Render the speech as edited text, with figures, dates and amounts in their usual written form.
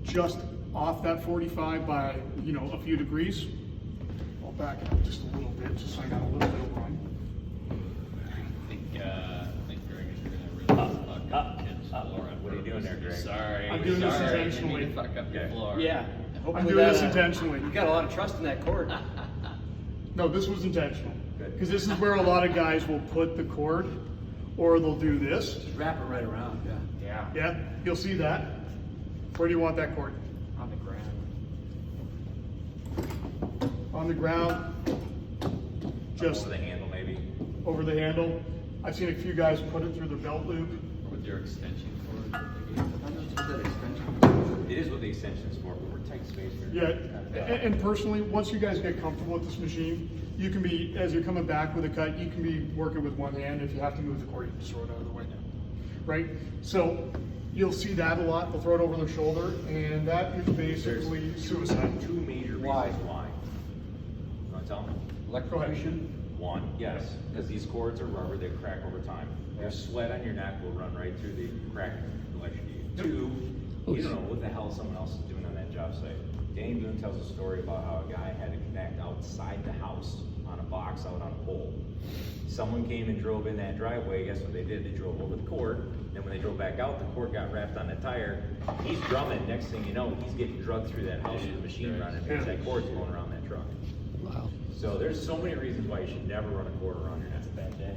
just off that 45 by, you know, a few degrees. I'll back it up just a little bit, just so I got a little bit of room. I think Greg is gonna really fuck up Tim's floor. What are you doing there, Greg? Sorry. I'm doing this sorry, I didn't intentionally. mean to fuck up your Okay. floor. Yeah. I'm doing this intentionally. You got a lot of trust in that cord. No, this was intentional. Good. Because this is where a lot of guys will put the cord, or they'll do this. Just wrap it right around, yeah. Yeah. Yeah, you'll see that. Where do you want that cord? On the ground. On the ground, just Over the handle, maybe. over the handle. I've seen a few guys put it through their belt loop. With your extension cord. that they gave. I know it's with that extension. It is what the extension's for, but we're tight space here. Yeah, and personally, once you guys get comfortable with this machine, you can be, as you're coming back with a cut, you can be working with one hand. If you have to move the cord, you can just throw it out of the way. Right? So you'll see that a lot. They'll throw it over their shoulder, and that is basically suicide. Two major reasons Why? why. You wanna tell me? Electrocution. One, yes, because these cords are rubber, they crack over time. Your sweat on your neck will run right through the crack electrocuted. Two, you don't know what the hell someone else is doing on that job site. Danny Boone tells a story about how a guy had to connect outside the house on a box out on a pole. Someone came and drove in that driveway, guess what they did? They drove over the cord, then when they drove back out, the cord got wrapped on the tire. He's drumming, next thing you know, he's getting drugged through that house with the machine running, because that cord's going around that truck. Wow. So there's so many reasons why you should never run a cord around your neck. Bad day.